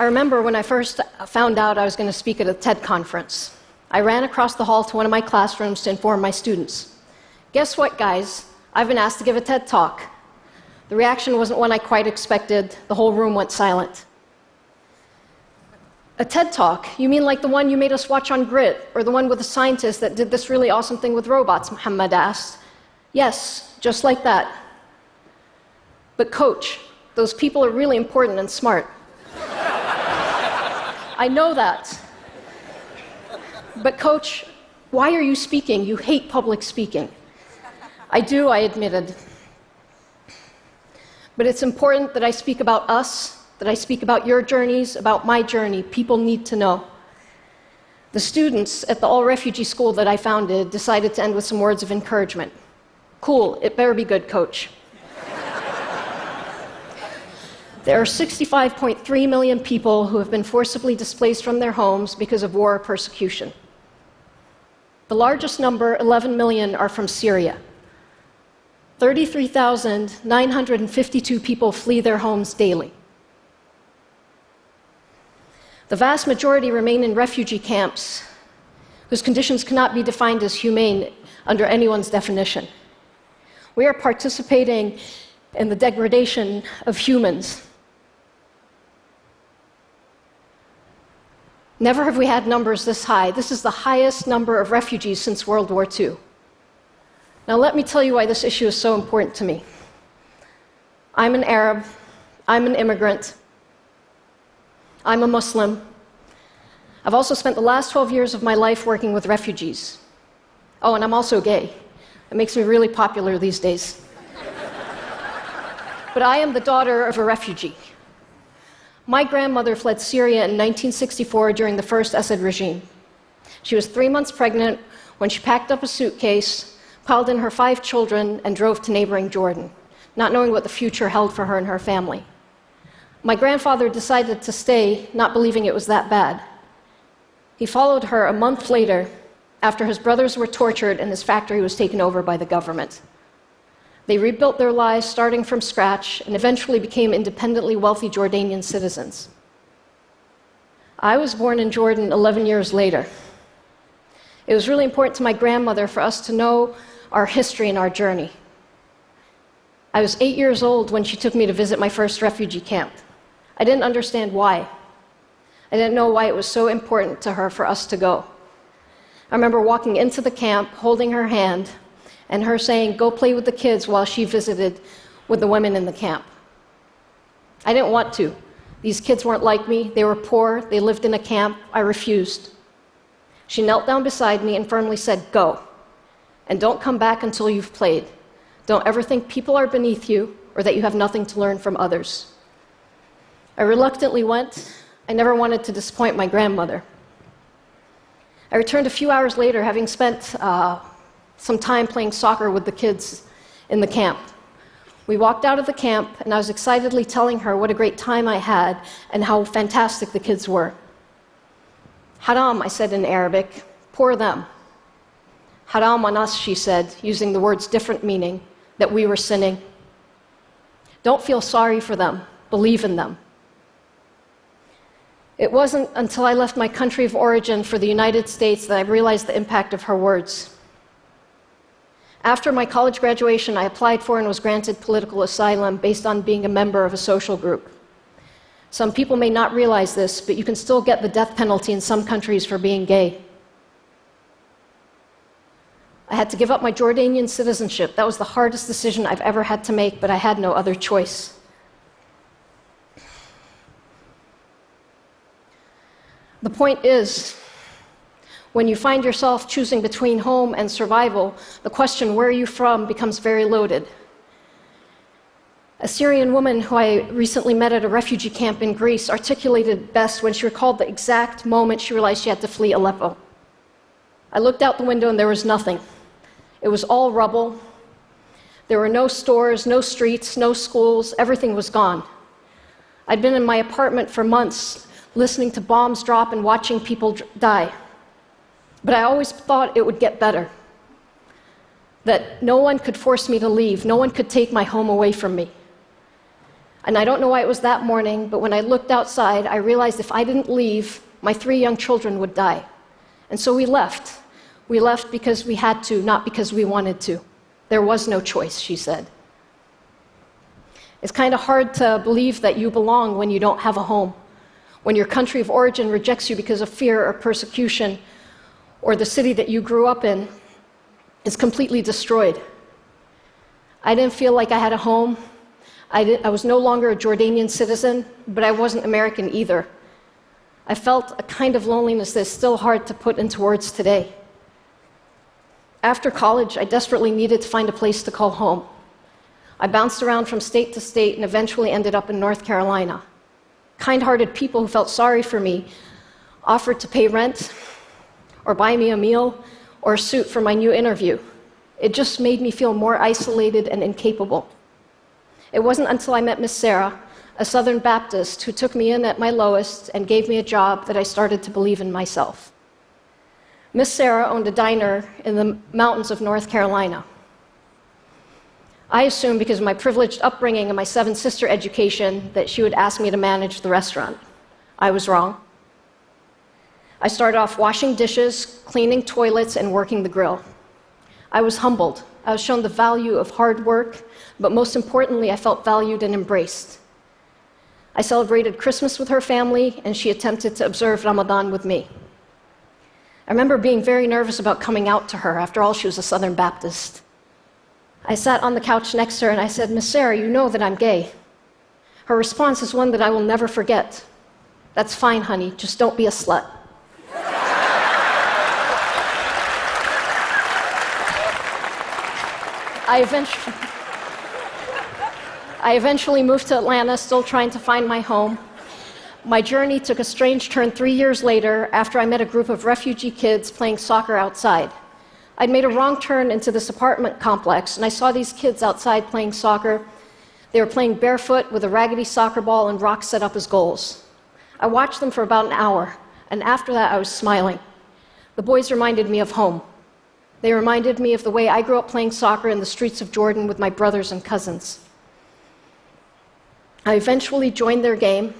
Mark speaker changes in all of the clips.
Speaker 1: I remember when I first found out I was going to speak at a TED conference. I ran across the hall to one of my classrooms to inform my students. Guess what, guys? I've been asked to give a TED Talk. The reaction wasn't one I quite expected. The whole room went silent. A TED Talk? You mean like the one you made us watch on Grit, or the one with the scientist that did this really awesome thing with robots, Muhammad asked. Yes, just like that. But coach, those people are really important and smart. I know that. But coach, why are you speaking? You hate public speaking. I do, I admitted. But it's important that I speak about us, that I speak about your journeys, about my journey. People need to know. The students at the all-refugee school that I founded decided to end with some words of encouragement. Cool, it better be good, coach. There are 65.3 million people who have been forcibly displaced from their homes because of war or persecution. The largest number, 11 million, are from Syria. 33,952 people flee their homes daily. The vast majority remain in refugee camps, whose conditions cannot be defined as humane under anyone's definition. We are participating in the degradation of humans. Never have we had numbers this high. This is the highest number of refugees since World War II. Now let me tell you why this issue is so important to me. I'm an Arab, I'm an immigrant, I'm a Muslim. I've also spent the last 12 years of my life working with refugees. Oh, and I'm also gay. It makes me really popular these days. But I am the daughter of a refugee. My grandmother fled Syria in 1964 during the first Assad regime. She was 3 months pregnant when she packed up a suitcase, piled in her 5 children, and drove to neighboring Jordan, not knowing what the future held for her and her family. My grandfather decided to stay, not believing it was that bad. He followed her a month later, after his brothers were tortured and his factory was taken over by the government. They rebuilt their lives starting from scratch and eventually became independently wealthy Jordanian citizens. I was born in Jordan 11 years later. It was really important to my grandmother for us to know our history and our journey. I was 8 years old when she took me to visit my first refugee camp. I didn't understand why. I didn't know why it was so important to her for us to go. I remember walking into the camp, holding her hand, and her saying, "Go play with the kids," while she visited with the women in the camp. I didn't want to. These kids weren't like me. They were poor. They lived in a camp. I refused. She knelt down beside me and firmly said, "Go. And don't come back until you've played. Don't ever think people are beneath you or that you have nothing to learn from others." I reluctantly went. I never wanted to disappoint my grandmother. I returned a few hours later, having spent some time playing soccer with the kids in the camp. We walked out of the camp, and I was excitedly telling her what a great time I had and how fantastic the kids were. "Haram," I said in Arabic, "poor them." "Haram on us," she said, using the words different meaning, that we were sinning. "Don't feel sorry for them. Believe in them." It wasn't until I left my country of origin for the United States that I realized the impact of her words. After my college graduation, I applied for and was granted political asylum based on being a member of a social group. Some people may not realize this, but you can still get the death penalty in some countries for being gay. I had to give up my Jordanian citizenship. That was the hardest decision I've ever had to make, but I had no other choice. The point is, when you find yourself choosing between home and survival, the question, "Where are you from?" becomes very loaded. A Syrian woman who I recently met at a refugee camp in Greece articulated best when she recalled the exact moment she realized she had to flee Aleppo. I looked out the window and there was nothing. It was all rubble. There were no stores, no streets, no schools. Everything was gone. I'd been in my apartment for months, listening to bombs drop and watching people die. But I always thought it would get better, that no one could force me to leave, no one could take my home away from me. And I don't know why it was that morning, but when I looked outside, I realized if I didn't leave, my 3 young children would die. And so we left. We left because we had to, not because we wanted to. There was no choice, she said. It's kind of hard to believe that you belong when you don't have a home, when your country of origin rejects you because of fear or persecution, or the city that you grew up in is completely destroyed. I didn't feel like I had a home. I was no longer a Jordanian citizen, but I wasn't American either. I felt a kind of loneliness that's still hard to put into words today. After college, I desperately needed to find a place to call home. I bounced around from state to state and eventually ended up in North Carolina. Kind-hearted people who felt sorry for me offered to pay rent or buy me a meal or a suit for my new interview. It just made me feel more isolated and incapable. It wasn't until I met Miss Sarah, a Southern Baptist, who took me in at my lowest and gave me a job that I started to believe in myself. Miss Sarah owned a diner in the mountains of North Carolina. I assumed, because of my privileged upbringing and my 7-sister education, that she would ask me to manage the restaurant. I was wrong. I started off washing dishes, cleaning toilets, and working the grill. I was humbled. I was shown the value of hard work, but most importantly, I felt valued and embraced. I celebrated Christmas with her family, and she attempted to observe Ramadan with me. I remember being very nervous about coming out to her. After all, she was a Southern Baptist. I sat on the couch next to her and I said, "Miss Sarah, you know that I'm gay." Her response is one that I will never forget. "That's fine, honey, just don't be a slut." I eventually moved to Atlanta, still trying to find my home. My journey took a strange turn 3 years later after I met a group of refugee kids playing soccer outside. I'd made a wrong turn into this apartment complex, and I saw these kids outside playing soccer. They were playing barefoot with a raggedy soccer ball and rocks set up as goals. I watched them for about an hour, and after that I was smiling. The boys reminded me of home. They reminded me of the way I grew up playing soccer in the streets of Jordan with my brothers and cousins. I eventually joined their game.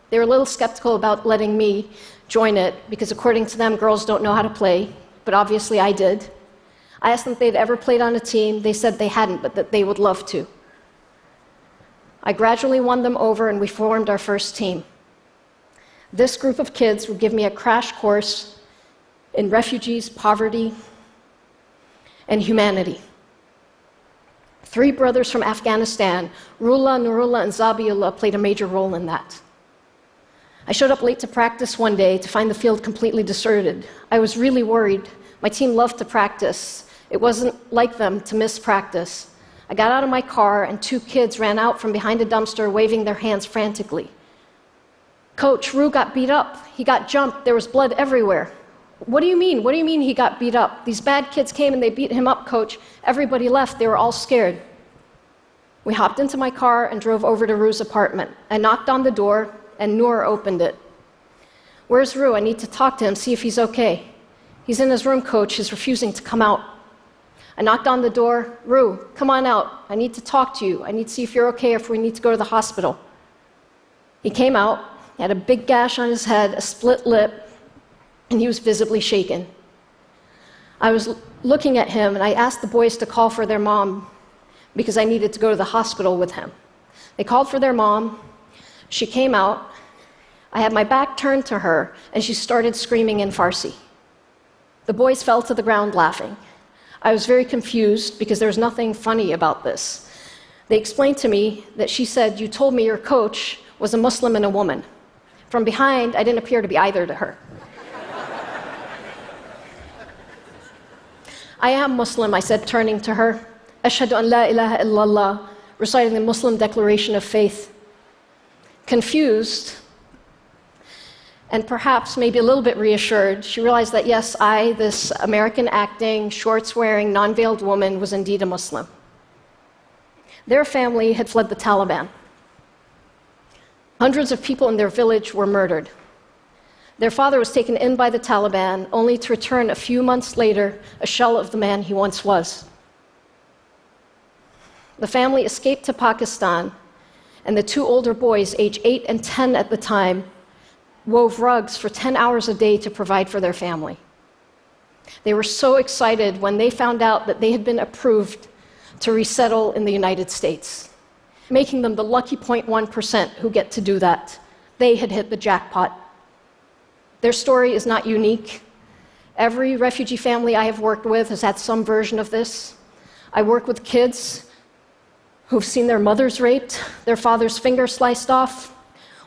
Speaker 1: They were a little skeptical about letting me join it because, according to them, girls don't know how to play, but obviously I did. I asked them if they'd ever played on a team. They said they hadn't, but that they would love to. I gradually won them over, and we formed our first team. This group of kids would give me a crash course in refugees, poverty, and humanity. 3 brothers from Afghanistan, Rullah, Nurullah, and Zabiullah, played a major role in that. I showed up late to practice one day to find the field completely deserted. I was really worried. My team loved to practice. It wasn't like them to miss practice. I got out of my car, and 2 kids ran out from behind a dumpster, waving their hands frantically. "Coach, Ru got beat up. He got jumped. There was blood everywhere." "What do you mean? What do you mean he got beat up?" "These bad kids came and they beat him up, Coach. Everybody left. They were all scared." We hopped into my car and drove over to Ru's apartment. I knocked on the door, and Noor opened it. "Where's Ru? I need to talk to him, see if he's okay." "He's in his room, Coach. He's refusing to come out." I knocked on the door. "Ru, come on out. I need to talk to you. I need to see if you're okay or if we need to go to the hospital." He came out. He had a big gash on his head, a split lip, and he was visibly shaken. I was looking at him, and I asked the boys to call for their mom because I needed to go to the hospital with him. They called for their mom. She came out. I had my back turned to her, and she started screaming in Farsi. The boys fell to the ground laughing. I was very confused because there was nothing funny about this. They explained to me that she said, "You told me your coach was a Muslim and a woman." From behind, I didn't appear to be either to her. "I am Muslim," I said, turning to her. "Ashhadu an la ilaha illallah," reciting the Muslim declaration of faith. Confused, and perhaps maybe a little bit reassured, she realized that yes, I, this American-acting, shorts-wearing, non-veiled woman, was indeed a Muslim. Their family had fled the Taliban. Hundreds of people in their village were murdered. Their father was taken in by the Taliban, only to return a few months later, a shell of the man he once was. The family escaped to Pakistan, and the two older boys, age 8 and 10 at the time, wove rugs for 10 hours a day to provide for their family. They were so excited when they found out that they had been approved to resettle in the United States, making them the lucky 0.1% who get to do that. They had hit the jackpot. Their story is not unique. Every refugee family I have worked with has had some version of this. I work with kids who've seen their mothers raped, their father's finger sliced off.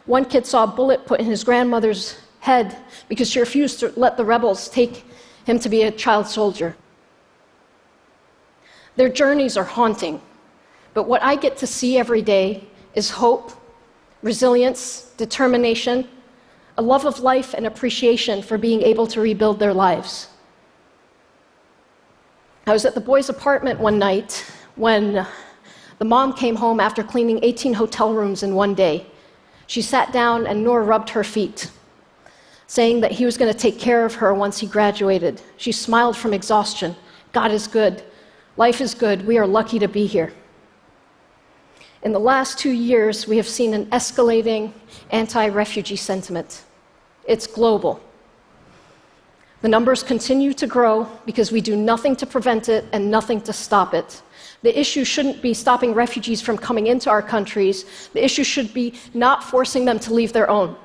Speaker 1: One kid saw a bullet put in his grandmother's head because she refused to let the rebels take him to be a child soldier. Their journeys are haunting, but what I get to see every day is hope, resilience, determination, a love of life and appreciation for being able to rebuild their lives. I was at the boys' apartment one night when the mom came home after cleaning 18 hotel rooms in one day. She sat down and Noor rubbed her feet, saying that he was going to take care of her once he graduated. She smiled from exhaustion. God is good. Life is good. We are lucky to be here. In the last 2 years, we have seen an escalating anti-refugee sentiment. It's global. The numbers continue to grow because we do nothing to prevent it and nothing to stop it. The issue shouldn't be stopping refugees from coming into our countries. The issue should be not forcing them to leave their own.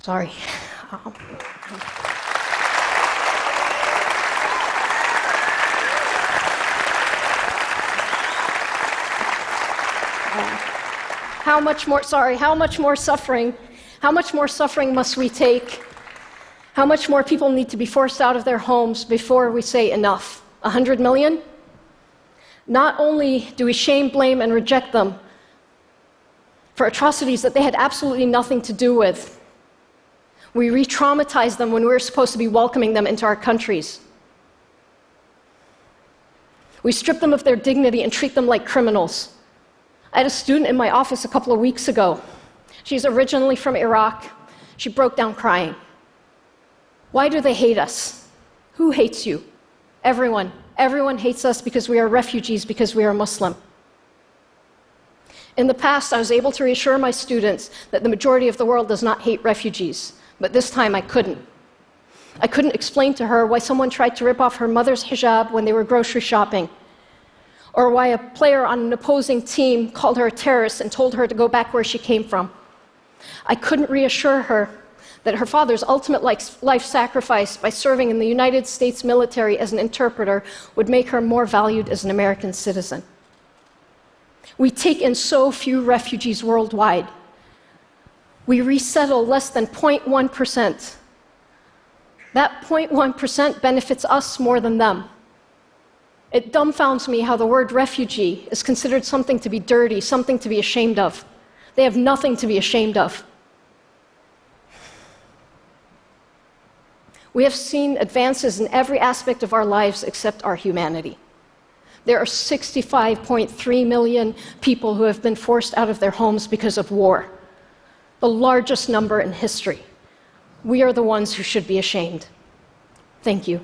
Speaker 1: Sorry. How much more suffering? How much more suffering must we take? How much more people need to be forced out of their homes before we say enough? 100 million? Not only do we shame, blame, and reject them for atrocities that they had absolutely nothing to do with, we re-traumatize them when we're supposed to be welcoming them into our countries. We strip them of their dignity and treat them like criminals. I had a student in my office a couple of weeks ago. She's originally from Iraq. She broke down crying. Why do they hate us? Who hates you? Everyone. Everyone hates us because we are refugees, because we are Muslim. In the past, I was able to reassure my students that the majority of the world does not hate refugees, but this time I couldn't. I couldn't explain to her why someone tried to rip off her mother's hijab when they were grocery shopping, or why a player on an opposing team called her a terrorist and told her to go back where she came from. I couldn't reassure her that her father's ultimate life sacrifice by serving in the United States military as an interpreter would make her more valued as an American citizen. We take in so few refugees worldwide. We resettle less than 0.1%. That 0.1% benefits us more than them. It dumbfounds me how the word refugee is considered something to be dirty, something to be ashamed of. They have nothing to be ashamed of. We have seen advances in every aspect of our lives except our humanity. There are 65.3 million people who have been forced out of their homes because of war, the largest number in history. We are the ones who should be ashamed. Thank you.